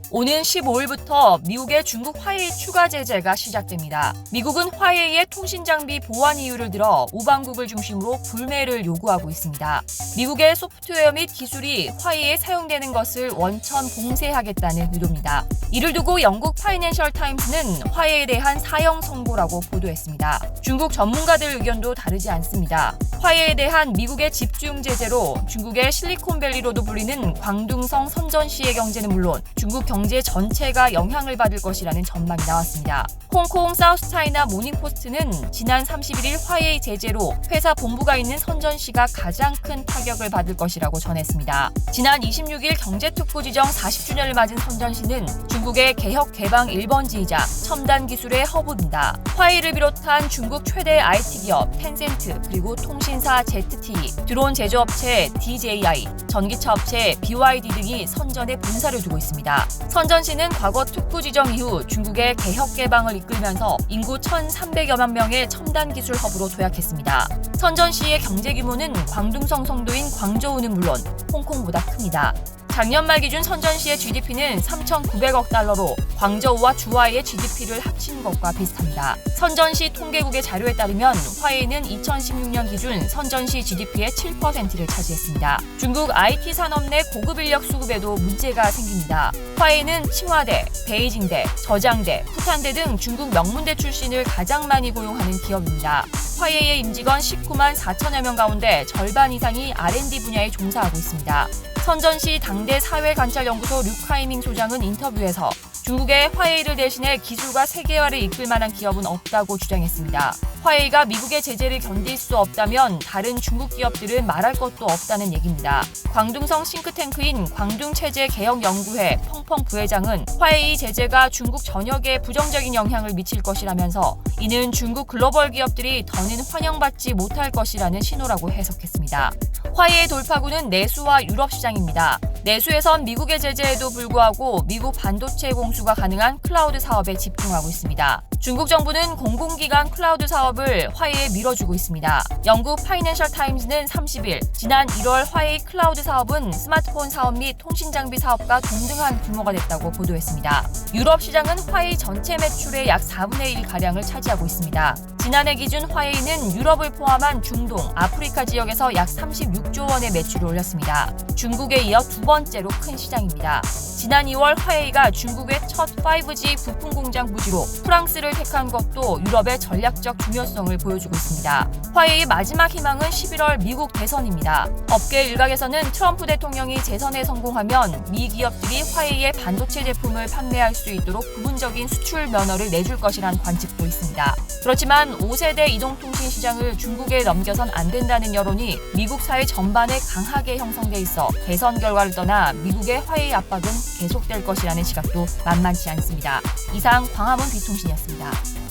오는 15일부터 미국의 중국 화웨이 추가 제재가 시작됩니다. 미국은 화웨이의 통신장비 보안 이유를 들어 우방국을 중심으로 불매를 요구하고 있습니다. 미국의 소프트웨어 및 기술이 화웨이에 사용되는 것을 원천 봉쇄하겠다는 의도입니다. 이를 두고 영국 파이낸셜 타임스는 화웨이에 대한 사형 선고라고 보도했습니다. 중국 전문가들 의견도 다르지 않습니다. 화웨이에 대한 미국의 집중 제재로 중국의 실리콘밸리로도 불리는 광둥성 선전시의 경제는 물론 중국 경제 전체가 영향을 받을 것이라는 전망이 나왔습니다. 홍콩 사우스차이나 모닝포스트는 지난 31일 화웨이 제재로 회사 본부가 있는 선전시가 가장 큰 타격을 받을 것이라고 전했습니다. 지난 26일 경제특보 지정 40주년을 맞은 선전시는 중국의 개혁 개방 1번지이자 첨단 기술의 허브입니다. 화웨이를 비롯한 중국 최대 IT 기업 텐센트, 그리고 통신사 ZTE, 드론 제조업체 DJI, 전기차 업체 BYD 등이 선전에 본사를 두고 있습니다. 선전시는 과거 특구 지정 이후 중국의 개혁 개방을 이끌면서 인구 1,300여만 명의 첨단 기술 허브로 도약했습니다. 선전시의 경제 규모는 광둥성 성도인 광저우는 물론 홍콩보다 큽니다. 작년 말 기준 선전시의 GDP는 3,900억 달러로 광저우와 주화이의 GDP를 합친 것과 비슷합니다. 선전시 통계국의 자료에 따르면 화웨이는 2016년 기준 선전시 GDP의 7%를 차지했습니다. 중국 IT 산업 내 고급 인력 수급에도 문제가 생깁니다. 화웨이는 칭화대, 베이징대, 저장대, 후탄대 등 중국 명문대 출신을 가장 많이 고용하는 기업입니다. 화웨이의 임직원 19만 4천여 명 가운데 절반 이상이 R&D 분야에 종사하고 있습니다. 선전시 당대 사회관찰연구소 류카이밍 소장은 인터뷰에서 중국의 화웨이를 대신해 기술과 세계화를 이끌 만한 기업은 없다고 주장했습니다. 화웨이가 미국의 제재를 견딜 수 없다면 다른 중국 기업들은 말할 것도 없다는 얘기입니다. 광둥성 싱크탱크인 광둥체제개혁연구회 펑펑 부회장은 화웨이 제재가 중국 전역에 부정적인 영향을 미칠 것이라면서 이는 중국 글로벌 기업들이 더는 환영받지 못할 것이라는 신호라고 해석했습니다. 화웨이의 돌파구는 내수와 유럽 시장입니다. 내수에선 미국의 제재에도 불구하고 미국 반도체 공수가 가능한 클라우드 사업에 집중하고 있습니다. 중국 정부는 공공기관 클라우드 사업을 화웨이에 밀어주고 있습니다. 영국 파이낸셜 타임즈는 30일 지난 1월 화웨이 클라우드 사업은 스마트폰 사업 및 통신장비 사업과 동등한 규모가 됐다고 보도했습니다. 유럽 시장은 화웨이 전체 매출의 약 4분의 1가량을 차지하고 있습니다. 지난해 기준 화웨이는 유럽을 포함한 중동, 아프리카 지역에서 약 36조 원의 매출을 올렸습니다. 중국에 이어 두 번째로 큰 시장입니다. 지난 2월 화웨이가 중국의 첫 5G 부품 공장 부지로 프랑스를 택한 것도 유럽의 전략적 중요성을 보여주고 있습니다. 화웨이의 마지막 희망은 11월 미국 대선입니다. 업계 일각에서는 트럼프 대통령이 재선에 성공하면 미 기업들이 화웨이의 반도체 제품을 판매할 수 있도록 부분적인 수출 면허를 내줄 것이란 관측도 있습니다. 그렇지만 5세대 이동통신 시장을 중국에 넘겨선 안 된다는 여론이 미국 사회 전반에 강하게 형성돼 있어 대선 결과를 떠나 미국의 화웨이 압박은 계속될 것이라는 시각도 만만치 않습니다. 이상 광화문 B통신이었습니다.